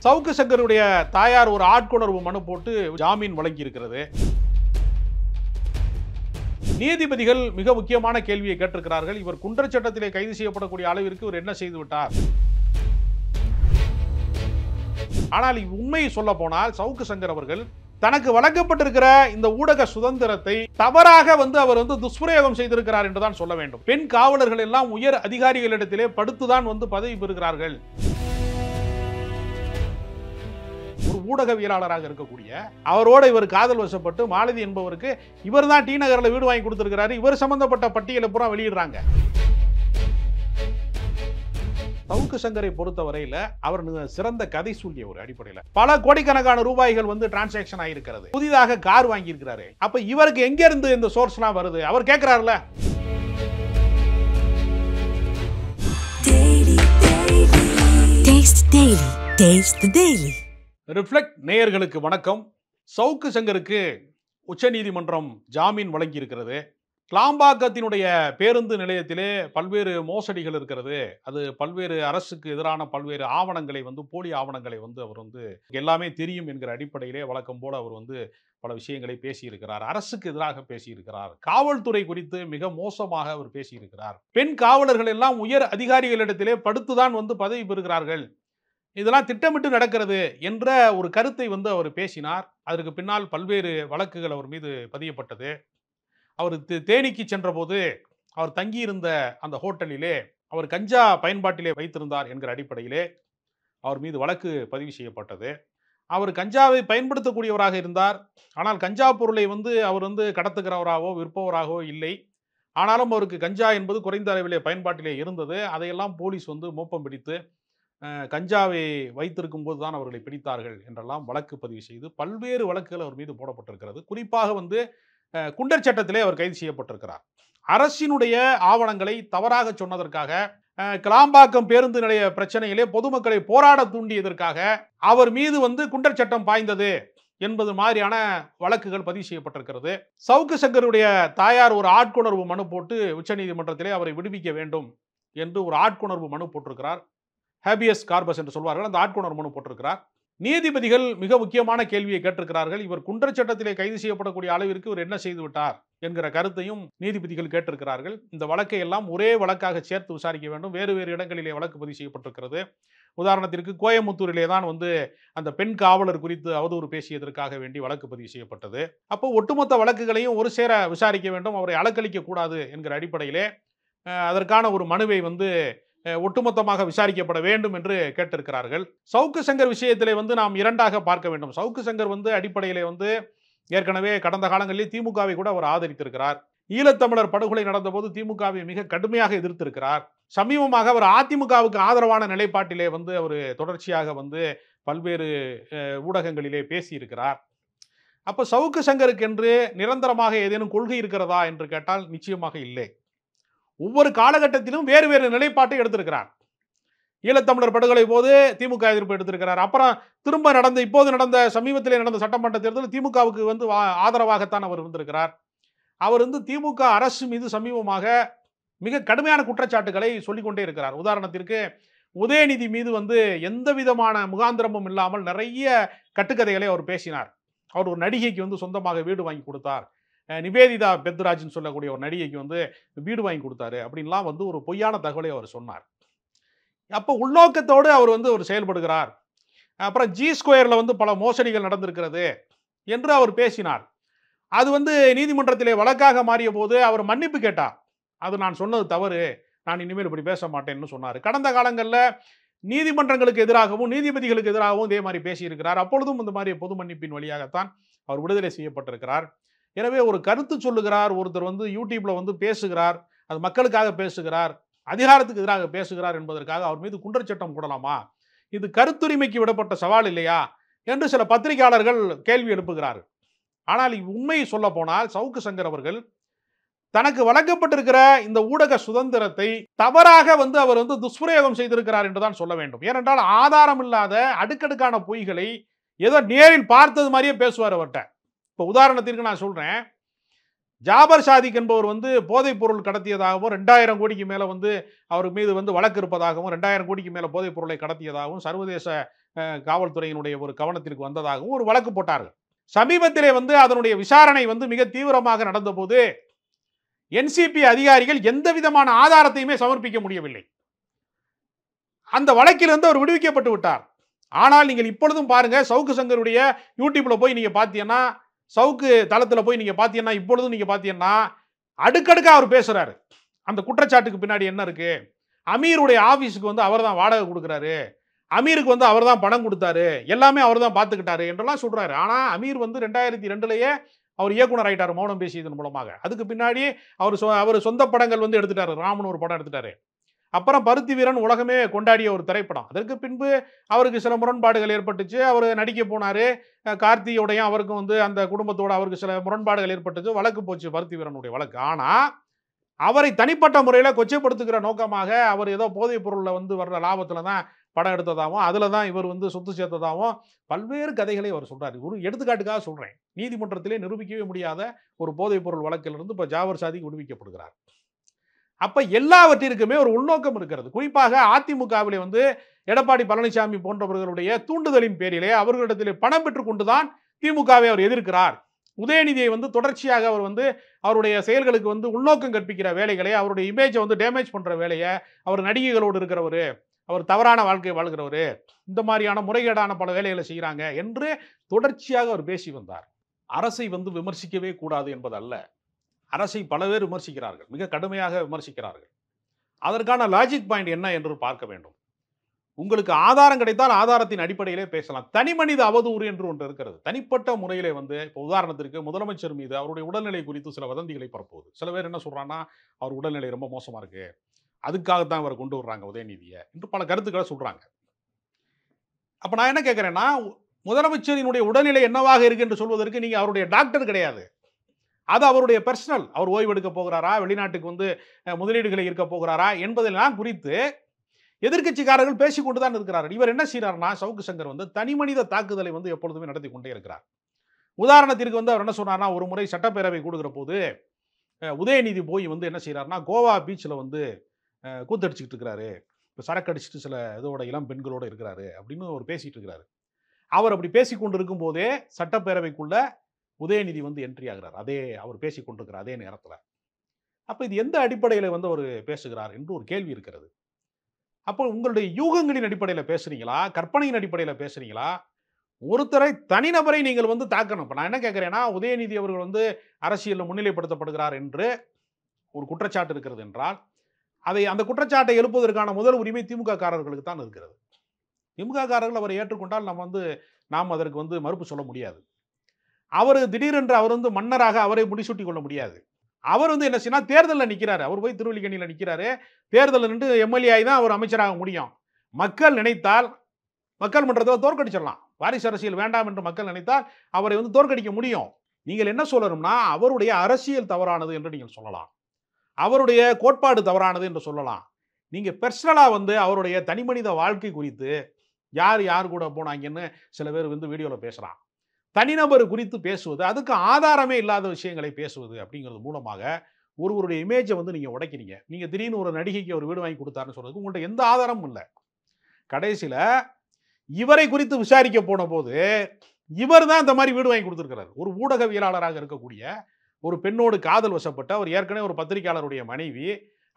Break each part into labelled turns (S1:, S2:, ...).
S1: சவுக்கு சங்கருடைய தாயார் ஒரு ஆட்கொணர்வு மனு போட்டு ஜாமீன் வழங்கி இருக்கிறது. நீதிபதிகள் மிக முக்கியமான கேள்வியை கேட்டிருக்கிறார்கள். இவர் குண்டர் சட்டத்திலே கைது செய்யப்படக்கூடிய அளவிற்கு இவர் என்ன செய்து விட்டார்? ஆனால் உண்மையை சொல்ல போனால் சவுக்கு சங்கர் அவர்கள் தனக்கு வழங்கப்பட்டிருக்கிற இந்த ஊடக சுதந்திரத்தை தவறாக அவர் துஷ்பிரயோகம் செய்திருக்கிறார் என்றுதான் சொல்ல வேண்டும். பெண் காவலர்கள் எல்லாம் உயர் அதிகாரிகளிடத்திலே படுத்துதான் பதவி பெறுகிறார்கள். ஒரு ஊடகவியலாளராக இருக்கக்கூடிய அவரோட இவர் காதல் வசப்பட்டு மாலதி என்பவருக்கு இவர் தான் டி நகரில் வீடு வாங்கி கொடுத்திருக்கிறாரு. இவர் சம்பந்தப்பட்ட பட்டியலை பூரா வெளியிடுறாங்க. சவுக்கு சங்கரை பொறுத்தவரையில அவர் சிறந்த கதை சொல்லிய ஒரு அடிப்படையில் பல கோடிக்கணக்கான ரூபாய்கள் டிரான்சாக்சன் ஆகியிருக்கிறது. புதிதாக கார் வாங்கி இருக்கிறாரு. அப்ப இவருக்கு எங்க இருந்து இந்த சோர்ஸ்லாம் வருது? அவர் கேட்கிறாருல. ரிஃப்ளெக்ட் நேயர்களுக்கு வணக்கம். சவுக்கு சங்கருக்கு உச்சநீதிமன்றம் ஜாமீன் வழங்கி இருக்கிறது. கிளாம்பாக்கத்தினுடைய பேருந்து நிலையத்திலே பல்வேறு மோசடிகள் இருக்கிறது. அது பல்வேறு அரசுக்கு எதிரான பல்வேறு ஆவணங்களை போலி ஆவணங்களை அவர் எல்லாமே தெரியும் என்கிற அடிப்படையிலே வழக்கம் போல அவர் பல விஷயங்களை பேசியிருக்கிறார். அரசுக்கு எதிராக பேசியிருக்கிறார். காவல்துறை குறித்து மிக மோசமாக அவர் பேசியிருக்கிறார். பெண் காவலர்கள் எல்லாம் உயர் அதிகாரிகளிடத்திலே படுத்துதான் பதவி பெறுகிறார்கள். இதெல்லாம் திட்டமிட்டு நடக்கிறது என்ற ஒரு கருத்தை அவர் பேசினார். அதற்கு பின்னால் பல்வேறு வழக்குகள் அவர் மீது பதியப்பட்டது. அவர் தேனிக்கு சென்றபோது அவர் தங்கியிருந்த அந்த ஹோட்டலிலே அவர் கஞ்சா பயன்பாட்டிலே வைத்திருந்தார் என்கிற அடிப்படையிலே அவர் மீது வழக்கு பதிவு செய்யப்பட்டது. அவர் கஞ்சாவை பயன்படுத்தக்கூடியவராக இருந்தார். ஆனால் கஞ்சா பொருளை அவர் கடத்துகிறவராகவோ விற்பவராகவோ இல்லை. ஆனாலும் அவருக்கு கஞ்சா என்பது குறைந்த அளவிலே பயன்பாட்டிலே இருந்தது. அதையெல்லாம் போலீஸ் மோப்பம் பிடித்து கஞ்சாவை வைத்திருக்கும் போது தான் அவர்களை பிடித்தார்கள் என்றெல்லாம் வழக்கு பதிவு செய்து பல்வேறு வழக்குகள் அவர் மீது போடப்பட்டிருக்கிறது. குறிப்பாக குண்டர் சட்டத்திலே அவர் கைது செய்யப்பட்டிருக்கிறார். அரசினுடைய ஆவணங்களை தவறாக சொன்னதற்காக கிளாம்பாக்கம் பேருந்து நிலைய பிரச்சனையிலே பொதுமக்களை போராட தூண்டியதற்காக அவர் மீது குண்டர் சட்டம் பாய்ந்தது என்பது மாதிரியான வழக்குகள் பதிவு செய்யப்பட்டிருக்கிறது. சவுக்கு சங்கருடைய தாயார் ஒரு ஆட்கொணர்வு மனு போட்டு உச்சநீதிமன்றத்திலே அவரை விடுவிக்க வேண்டும் என்று ஒரு ஆட்கொணர்வு மனு போட்டிருக்கிறார். ஹேபியஸ் கார்பஸ் என்று சொல்வார்கள். அந்த ஆட்கொணர்வு மனு போட்டிருக்கிறார். நீதிபதிகள் மிக முக்கியமான கேள்வியை கேட்டிருக்கிறார்கள். இவர் குண்டர் சட்டத்திலே கைது செய்யப்படக்கூடிய அளவிற்கு இவர் என்ன செய்து விட்டார் என்கிற கருத்தையும் நீதிபதிகள் கேட்டிருக்கிறார்கள். இந்த வழக்கை எல்லாம் ஒரே வழக்காக சேர்த்து விசாரிக்க வேண்டும். வேறு வேறு இடங்களிலே வழக்கு பதிவு செய்யப்பட்டிருக்கிறது. உதாரணத்திற்கு கோயமுத்தூரிலே தான் அந்த பெண் காவலர் குறித்து அவதூறு பேசியதற்காக வேண்டி வழக்கு பதிவு செய்யப்பட்டது. அப்போ ஒட்டுமொத்த வழக்குகளையும் ஒரு சேர விசாரிக்க வேண்டும். அவரை அலக்களிக்க கூடாது என்கிற அடிப்படையிலே அதற்கான ஒரு மனுவை ஒட்டுமொத்தமாக விசாரிக்கப்பட வேண்டும் என்று கேட்டிருக்கிறார்கள். சவுக்கு சங்கர் விஷயத்திலே நாம் இரண்டாக பார்க்க வேண்டும். சவுக்கு சங்கர் அடிப்படையிலே ஏற்கனவே கடந்த காலங்களில் திமுகவை கூட அவர் ஆதரித்திருக்கிறார். ஈழத்தமிழர் படுகொலை நடந்த போது திமுகவை மிக கடுமையாக எதிர்த்திருக்கிறார். சமீபமாக அவர் அதிமுகவுக்கு ஆதரவான நிலைப்பாட்டிலே அவர் தொடர்ச்சியாக பல்வேறு ஊடகங்களிலே பேசியிருக்கிறார். அப்போ சவுக்கு சங்கருக்கு என்று நிரந்தரமாக ஏதேனும் கொள்கை இருக்கிறதா என்று கேட்டால் நிச்சயமாக இல்லை. ஒவ்வொரு காலகட்டத்திலும் வேறு வேறு நிலைப்பாட்டை எடுத்திருக்கிறார். ஈழத்தமிழர் படுகொலை போது திமுக எதிர்ப்பு எடுத்திருக்கிறார். அப்புறம் திரும்ப இப்போது நடந்த சமீபத்திலே நடந்த சட்டமன்ற தேர்தலில் திமுகவுக்கு ஆதரவாகத்தான் அவர் இருந்திருக்கிறார். அவர் திமுக அரசு மீது சமீபமாக மிக கடுமையான குற்றச்சாட்டுகளை சொல்லிக்கொண்டே இருக்கிறார். உதாரணத்திற்கு உதயநிதி மீது எந்த விதமான முகாந்திரமும் இல்லாமல் நிறைய கட்டுக்கதைகளை அவர் பேசினார். அவர் ஒரு நடிகைக்கு சொந்தமாக வீடு வாங்கி கொடுத்தார். நிவேதிதா பெத்ராஜ்னு சொல்லக்கூடிய ஒரு நடிகைக்கு வீடு வாங்கி கொடுத்தாரு அப்படின்லாம் ஒரு பொய்யான தகவலை அவர் சொன்னார். அப்போ உள்நோக்கத்தோடு அவர் ஒரு செயல்படுகிறார். அப்புறம் ஜி ஸ்கொயரில் பல மோசடிகள் நடந்திருக்கிறது என்று அவர் பேசினார். அது நீதிமன்றத்திலே வழக்காக மாறிய போது அவர் மன்னிப்பு கேட்டார். அது நான் சொன்னது தவறு, நான் இனிமேல் இப்படி பேச மாட்டேன்னு சொன்னார். கடந்த காலங்களில் நீதிமன்றங்களுக்கு எதிராகவும் நீதிபதிகளுக்கு எதிராகவும் இதே மாதிரி பேசியிருக்கிறார். அப்பொழுதும் இந்த மாதிரி பொது மன்னிப்பின் வழியாகத்தான் அவர் விடுதலை செய்யப்பட்டிருக்கிறார். எனவே ஒரு கருத்து சொல்லுகிறார், ஒருத்தர் யூடியூப்ல பேசுகிறார், அது மக்களுக்காக பேசுகிறார், அதிகாரத்துக்கு எதிராக பேசுகிறார் என்பதற்காக அவர் மீது குண்டர் சட்டம் போடலாமா? இது கருத்துரிமைக்கு விடப்பட்ட சவால் இல்லையா என்று சில பத்திரிகையாளர்கள் கேள்வி எழுப்புகிறார்கள். ஆனால் உண்மையை சொல்ல போனால் சவுக்கு சங்கர் அவர்கள் தனக்கு வழங்கப்பட்டிருக்கிற இந்த ஊடக சுதந்திரத்தை தவறாக அவர் துஷ்பிரயோகம் செய்திருக்கிறார் என்றுதான் சொல்ல வேண்டும். ஏனென்றால் ஆதாரம் இல்லாத அடுக்கடுக்கான பொய்களை ஏதோ நேரில் பார்த்தது மாதிரியே பேசுவார் அவர்கிட்ட. இப்போ உதாரணத்திற்கு நான் சொல்றேன், ஜாபர் சாதிக் என்பவர் வந்து போதைப் பொருள் கடத்தியதாகவும் 2000 கோடிக்கு மேல வந்து அவர் மீது வந்து வழக்கு இருப்பதாகவும் 2000 கோடிக்கு மேல போதைப் பொருளை கடத்தியதாகவும் சர்வதேச காவல்துறையினுடைய ஒரு கவனத்திற்கு வந்ததாகவும் ஒரு வழக்கு போட்டார்கள். சமீபத்திலே வந்து அதனுடைய விசாரணை வந்து மிக தீவிரமாக நடந்தபோது என்சிபி அதிகாரிகள் எந்த விதமான ஆதாரத்தையுமே சமர்ப்பிக்க முடியவில்லை. அந்த வழக்கிலிருந்து அவர் விடுவிக்கப்பட்டு விட்டார். ஆனால் நீங்கள் இப்பொழுதும் பாருங்க, சவுக்கு சங்கருடைய யூடியூப்ல போய் நீங்க பாத்தீங்கன்னா, சவுக்கு தளத்துல போய் நீங்க பாத்தீங்கன்னா, இப்பொழுதும் நீங்க பாத்தீங்கன்னா அடுக்கடுக்கா அவர் பேசுறாரு. அந்த குற்றச்சாட்டுக்கு பின்னாடி என்ன இருக்கு? அமீருடைய ஆபீஸுக்கு வந்து அவர் தான் வாடகை கொடுக்குறாரு, அமீருக்கு வந்து அவர் தான் பணம் கொடுத்தாரு, எல்லாமே அவர் தான் பார்த்துக்கிட்டாரு என்றெல்லாம் சொல்றாரு. ஆனா அமீர் வந்து 2002லயே அவர் இயக்குனர் ஆயிட்டார் மௌனம் பேசியதன் மூலமாக. அதுக்கு பின்னாடி அவர் சொந்த படங்கள் வந்து எடுத்துட்டாரு. ராமன் ஒரு படம் எடுத்துட்டாரு. அப்புறம் பருத்தி வீரன் உலகமே கொண்டாடிய ஒரு திரைப்படம். அதற்கு பின்பு அவருக்கு சில முரண்பாடுகள் ஏற்பட்டுச்சு. அவர் நடிக்க போனாரு. கார்த்தியோடையும் அவருக்கும் வந்து அந்த குடும்பத்தோட அவருக்கு சில முரண்பாடுகள் ஏற்பட்டுச்சு. வழக்கு போச்சு பருத்தி வீரனுடைய வழக்கு. ஆனா அவரை தனிப்பட்ட முறையில கொச்சைப்படுத்துகிற நோக்கமாக அவர் ஏதோ போதைப் பொருள்ல வந்து வர்ற லாபத்துல தான் படம் எடுத்ததாகவும், அதுல தான் இவர் வந்து சொத்து சேர்த்ததாகவும் பல்வேறு கதைகளை அவர் சொல்றாரு. ஒரு எடுத்துக்காட்டுக்காக சொல்றேன். நீதிமன்றத்திலே நிரூபிக்கவே முடியாத ஒரு போதைப் பொருள் வழக்கிலிருந்து இப்ப ஜாபர் சாதிக் விடுவிக்கப்படுகிறார். அப்ப எல்லாவற்றிற்குமே ஒரு உள்நோக்கம் இருக்கிறது. குறிப்பாக அதிமுகவிலே வந்து எடப்பாடி பழனிசாமி போன்றவர்களுடைய தூண்டுதலின் பேரிலே அவர்களிடத்திலே பணம் பெற்றுக் கொண்டுதான் திமுகவை அவர் எதிர்க்கிறார். உதயநிதியை வந்து தொடர்ச்சியாக அவர் வந்து அவருடைய செயல்களுக்கு வந்து உள்நோக்கம் கற்பிக்கிற வேலைகளை, அவருடைய இமேஜை வந்து டேமேஜ் பண்ற வேலையை, அவர் நடிகைகளோடு இருக்கிறவரு, அவர் தவறான வாழ்க்கை வாழ்கிறவரு, இந்த மாதிரியான முறைகேடான பல வேலைகளை செய்கிறாங்க என்று தொடர்ச்சியாக அவர் பேசி வந்தார். அரசை வந்து விமர்சிக்கவே கூடாது என்பது அல்ல. அரசை பல பேர் விமர்சிக்கிறார்கள், மிக கடுமையாக விமர்சிக்கிறார்கள். அதற்கான லாஜிக் பாயிண்ட் என்ன என்று பார்க்க வேண்டும். உங்களுக்கு ஆதாரம் கிடைத்தால் ஆதாரத்தின் அடிப்படையிலே பேசலாம். தனி மனித அவதூறு என்று ஒன்று இருக்கிறது. தனிப்பட்ட முறையிலே வந்து இப்போ உதாரணத்திற்கு முதலமைச்சர் மீது அவருடைய உடல்நிலை குறித்து சில வதந்திகளை பரப்புவது. சில பேர் என்ன சொல்றாங்கன்னா, அவர் உடல்நிலை ரொம்ப மோசமா இருக்கு, அதுக்காகத்தான் அவரை கொண்டு வர்றாங்க உதயநிதியை என்று பல கருத்துக்களை சொல்றாங்க. அப்ப நான் என்ன கேட்கிறேன்னா, முதலமைச்சரினுடைய உடல்நிலை என்னவாக இருக்கு என்று சொல்வதற்கு நீங்க அவருடைய டாக்டர் கிடையாது. அது அவருடைய பர்சனல். அவர் ஓய்வு எடுக்க போகிறாரா, வெளிநாட்டுக்கு வந்து முதலீடுகளை இருக்க போகிறாரா என்பதெல்லாம் குறித்து எதிர்க்கட்சிக்காரர்கள் பேசிக்கொண்டுதான் இருக்கிறார்கள். இவர் என்ன செய்யறாருன்னா, சவுக்கு சங்கர் வந்து தனி மனித தாக்குதலை வந்து எப்பொழுதுமே நடத்தி கொண்டே இருக்கிறார். உதாரணத்திற்கு வந்து அவர் என்ன சொன்னார்னா, ஒரு முறை சட்டப்பேரவை கூடுகிற போது உதயநிதி போய் வந்து என்ன செய்யறாருன்னா, கோவா பீச்சில் வந்து கூத்தடிச்சுக்கிட்டு இருக்கிறாரு, இப்போ சரக்கு அடிச்சுட்டு சில இதோட இளம் பெண்களோடு இருக்கிறாரு அப்படின்னு அவர் பேசிட்டு இருக்கிறாரு. அவர் அப்படி பேசிக்கொண்டு இருக்கும் போதே சட்டப்பேரவைக்குள்ள உதயநிதி வந்து என்ட்ரி ஆகிறார். அவர் பேசிக் கொண்டிருக்கிறார் அதே நேரத்தில். அப்ப இது எந்த அடிப்படையில் வந்து அவர் பேசுகிறார் என்று ஒரு கேள்வி இருக்கிறது. அப்போ உங்களுடைய யூகங்களின் அடிப்படையில் பேசுறீங்களா, கற்பனையின் அடிப்படையில் பேசுறீங்களா? ஒருத்தரை தனிநபரை நீங்கள் வந்து தாக்கணும். இப்போ நான் என்ன கேட்கிறேன்னா, உதயநிதி அவர்கள் வந்து அரசியலில் முன்னிலைப்படுத்தப்படுகிறார் என்று ஒரு குற்றச்சாட்டு இருக்கிறது என்றால், அந்த குற்றச்சாட்டை எழுப்புவதற்கான முதல் உரிமை திமுக காரர்களுக்கு தான் இருக்கிறது. திமுக காரர்கள் அவரை ஏற்றுக்கொண்டால் நாம் அதற்கு வந்து மறுப்பு சொல்ல முடியாது. அவர் திடீரென்று அவர் வந்து மன்னராக அவரை முடிசூட்டிக் கொள்ள முடியாது. அவர் வந்து என்ன செய்யணும், தேர்தலில் நிற்கிறாரு. அவர் போய் திருவல்லிக்கேணியில் நிற்கிறாரு. தேர்தலில் நின்று எம்எல்ஏ ஆகி தான் அவர் அமைச்சராக முடியும். மக்கள் நினைத்தால் மக்கள் மன்றத்தில் தோற்கடிச்சிடலாம். வாரிசு அரசியல் வேண்டாம் என்று மக்கள் நினைத்தால் அவரை வந்து தோற்கடிக்க முடியும். நீங்கள் என்ன சொல்லணும்னா, அவருடைய அரசியல் தவறானது என்று நீங்கள் சொல்லலாம், அவருடைய கோட்பாடு தவறானது என்று சொல்லலாம். நீங்க பெர்சனலா வந்து அவருடைய தனிமனித வாழ்க்கை குறித்து யார் கூட போனாங்கன்னு சில பேர் வந்து வீடியோல பேசுறான். தனிநபர் குறித்து பேசுவது, அதுக்கு ஆதாரமே இல்லாத விஷயங்களை பேசுவது அப்படிங்கிறது மூலமாக ஒருவருடைய இமேஜை வந்து நீங்க உடைக்கிறீங்க. நீங்க திடீர்னு ஒரு நடிகைக்கு ஒரு வீடு வாங்கி கொடுத்தாருன்னு சொல்றதுக்கு உங்கள்கிட்ட எந்த ஆதாரமும் இல்லை. கடைசியில இவரை குறித்து விசாரிக்க போன போது இவர் தான் இந்த மாதிரி வீடு வாங்கி கொடுத்திருக்கிறார். ஒரு ஊடகவியலாளராக இருக்கக்கூடிய ஒரு பெண்ணோடு காதல் வசப்பட்டு, அவர் ஏற்கனவே ஒரு பத்திரிகையாளருடைய மனைவி,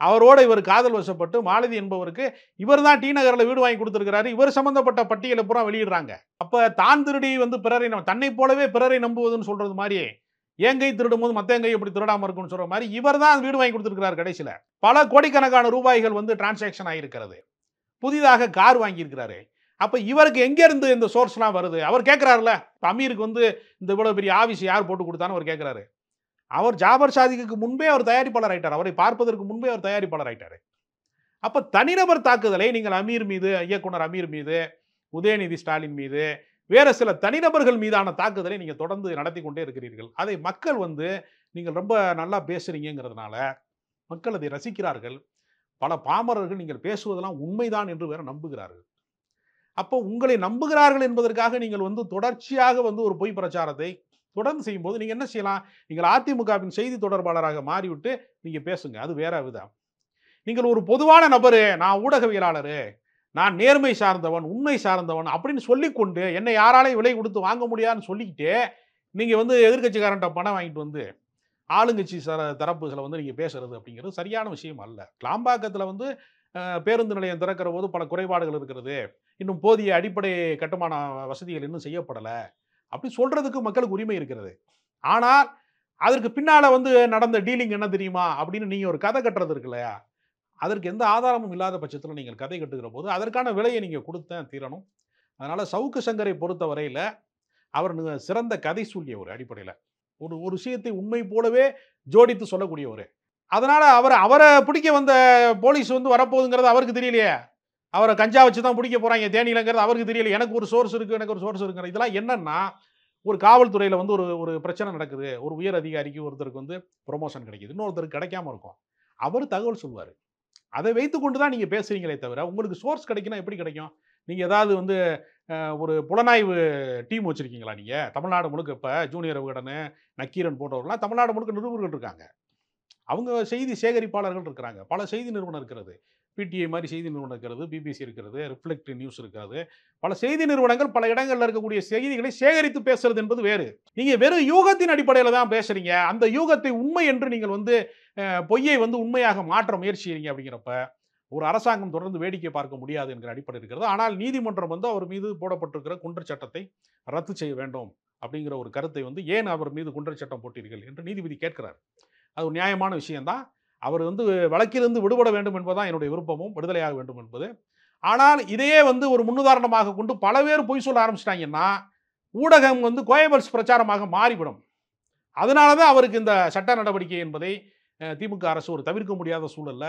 S1: அவரோட இவர் காதல் வசப்பட்டு மாலதி என்பவருக்கு இவர் தான் டி நகரில் வீடு வாங்கி கொடுத்திருக்கிறாரு. இவர் சம்பந்தப்பட்ட பட்டியலை பூரா வெளியிடுறாங்க. அப்ப தான் திருடி வந்து பிறரை தன்னை போலவே பிறரை நம்புவதுன்னு சொல்றது மாதிரி, என் கை திருடும் போது மத்த கை எப்படி திருடாம இருக்கும்னு சொல்ற மாதிரி இவர் தான் வீடு வாங்கி கொடுத்திருக்கிறார். கடைசியில பல கோடிக்கணக்கான ரூபாய்கள் வந்து டிரான்சாக்ஷன் ஆகியிருக்கிறது. புதிதாக கார் வாங்கியிருக்கிறாரு. அப்ப இவருக்கு எங்க இருந்து இந்த சோர்ஸ்லாம் வருது? அவர் கேட்கிறாருல, அமீருக்கு வந்து இந்த இவ்வளவு பெரிய ஆபீஸ் யார் போட்டு கொடுத்தான்னு அவர் கேட்கிறாரு. அவர் ஜாபர் சாதிக்கு முன்பே அவர் தயாரிப்பாளர் ஆயிட்டார். அவரை பார்ப்பதற்கு முன்பே அவர் தயாரிப்பாளர் ஆயிட்டாரு. அப்ப தனிநபர் தாக்குதலை நீங்கள் அமீர் மீது, இயக்குனர் அமீர் மீது, உதயநிதி ஸ்டாலின் மீது, வேற சில தனிநபர்கள் மீதான தாக்குதலை நீங்க தொடர்ந்து நடத்தி கொண்டே இருக்கிறீர்கள். அதை மக்கள் வந்து நீங்கள் ரொம்ப நல்லா பேசுறீங்கிறதுனால மக்கள் அதை ரசிக்கிறார்கள். பல பாமரர்கள் நீங்கள் பேசுவதெல்லாம் உண்மைதான் என்று வேற நம்புகிறார்கள். அப்போ உங்களை நம்புகிறார்கள் என்பதற்காக நீங்கள் வந்து தொடர்ச்சியாக வந்து ஒரு பொய் பிரச்சாரத்தை தொடர்ந்து செய்யும்போது நீங்க என்ன செய்யலாம்? நீங்கள் அதிமுகவின் செய்தி தொடர்பாளராக மாறிவிட்டு நீங்க பேசுங்க. அது வேற விதம். நீங்கள் ஒரு பொதுவான நபரு, நான் ஊடகவியலாளரு, நான் நேர்மை சார்ந்தவன், உண்மை சார்ந்தவன் அப்படின்னு சொல்லிக்கொண்டு என்னை யாராலையும் விலை கொடுத்து வாங்க முடியாதுன்னு சொல்லிக்கிட்டு நீங்க வந்து எதிர்க்கட்சிக்காரன்ட்ட பணம் வாங்கிட்டு வந்து ஆளுங்கட்சி தரப்புகளை வந்து நீங்க பேசுறது அப்படிங்கிறது சரியான விஷயம் அல்ல. கிளாம்பாக்கத்துல வந்து பேருந்து நிலையம் திறக்கிற போது பல குறைபாடுகள் இருக்கிறது. இன்னும் போதிய அடிப்படை கட்டுமான வசதிகள் இன்னும் செய்யப்படல. அப்படி சொல்றதுக்கு மக்களுக்கு உரிமை இருக்கிறது. ஆனால் அதற்கு பின்னால வந்து நடந்த டீலிங் என்ன தெரியுமா? அப்படின்னு நீங்க ஒரு கதை கட்டுறது இருக்கு இல்லையா? அதற்கு எந்த ஆதாரமும் இல்லாத பட்சத்துல நீங்கள் கதை கட்டுகிற போது அதற்கான விலையை நீங்க குடுத்தேன் தீரணும். அதனால சவுக்கு சங்கரை பொறுத்த வரையில அவர் சிறந்த கதை சொல்லியவர் அடிப்படையில. ஒரு ஒரு விஷயத்தை உண்மை போலவே ஜோடித்து சொல்லக்கூடியவரு. அதனால அவரை பிடிக்க வந்த போலீஸ் வந்து வரப்போகுதுங்கிறது அவருக்கு தெரியலையே. அவரை கஞ்சா வச்சு தான் பிடிக்க போறாங்க தேனியிலங்கிறது அவருக்கு தெரியல. எனக்கு ஒரு சோர்ஸ் இருக்கு, எனக்கு ஒரு சோர்ஸ் இருக்குங்கிற இதெல்லாம் என்னன்னா, ஒரு காவல்துறையில வந்து ஒரு ஒரு பிரச்சனை நடக்குது. ஒரு உயர் அதிகாரிக்கு ஒருத்தருக்கு வந்து புரமோஷன் கிடைக்குது. இன்னொருத்தருக்கு கிடைக்காம இருக்கும். அவர் தகவல் சொல்வாரு. அதை வைத்துக்கொண்டு தான் நீங்க பேசுறீங்களே தவிர, உங்களுக்கு சோர்ஸ் கிடைக்கும்னா எப்படி கிடைக்கும்? நீங்க ஏதாவது வந்து ஒரு புலனாய்வு டீம் வச்சிருக்கீங்களா நீங்க? தமிழ்நாடு முழுக்க இப்ப ஜூனியர் விகடனு, நக்கீரன் போன்றவர்கள்லாம் தமிழ்நாடு முழுக்க நிருபர்கள் இருக்காங்க. அவங்க செய்தி சேகரிப்பாளர்கள் இருக்கிறாங்க. பல செய்தி நிறுவனம் இருக்கிறது. பிடிஐ மாரி செய்தி நிறுவனம் இருக்கிறது, பிபிசி இருக்கிறது, ரிஃப்ளெக்ட் நியூஸ் இருக்கிறது. பல செய்தி நிறுவனங்கள் பல இடங்கள்ல இருக்கக்கூடிய செய்திகளை சேகரித்து பேசுறது என்பது வேறு. நீங்க வெறும் யூகத்தின் அடிப்படையில தான் பேசுறீங்க. அந்த யூகத்தை உண்மை என்று நீங்கள் வந்து பொய்யை வந்து உண்மையாக மாற்ற முயற்சி செய்றீங்க அப்படிங்கிறப்ப, ஒரு அரசாங்கம் தொடர்ந்து வேடிக்கை பார்க்க முடியாது என்கிற அடிப்படை இருக்கிறது. ஆனால் நீதிமன்றம் வந்து அவர் மீது போடப்பட்டிருக்கிற குண்டர் சட்டத்தை ரத்து செய்ய வேண்டும் அப்படிங்கிற ஒரு கருத்தை வந்து ஏன் அவர் மீது குண்டர் சட்டம் போட்டீர்கள் என்று நீதிபதி கேட்கிறார். அது ஒரு நியாயமான விஷயம் தான். அவர் வந்து வழக்கிலிருந்து விடுபட வேண்டும் என்பதுதான் என்னுடைய விருப்பமும், விடுதலையாக வேண்டும் என்பது. ஆனால் இதையே வந்து ஒரு முன்னுதாரணமாக கொண்டு பல பேர் பொய் சொல்ல ஆரம்பிச்சிட்டாங்கன்னா, ஊடகம் வந்து கோயபல்ஸ் பிரச்சாரமாக மாறிவிடும். அதனால தான் அவருக்கு இந்த சட்ட நடவடிக்கை என்பதை திமுக அரசு ஒரு தவிர்க்க முடியாத சூழல்ல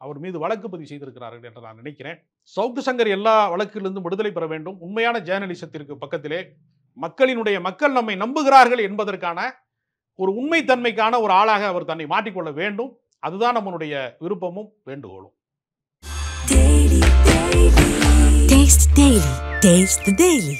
S1: அவர் மீது வழக்கு பதிவு செய்திருக்கிறார்கள் என்று நான் நினைக்கிறேன். சவுக்கு சங்கர் எல்லா வழக்கிலிருந்தும் விடுதலை பெற வேண்டும். உண்மையான ஜேர்னலிசத்திற்கு பக்கத்திலே மக்கள் நம்மை நம்புகிறார்கள் என்பதற்கான ஒரு உண்மைத்தன்மைக்கான ஒரு ஆளாக அவர் தன்னை மாற்றிக்கொள்ள வேண்டும். அதுதான் நம்மளுடைய விருப்பமும் வேண்டுகோளும்.
S2: Taste the Daily.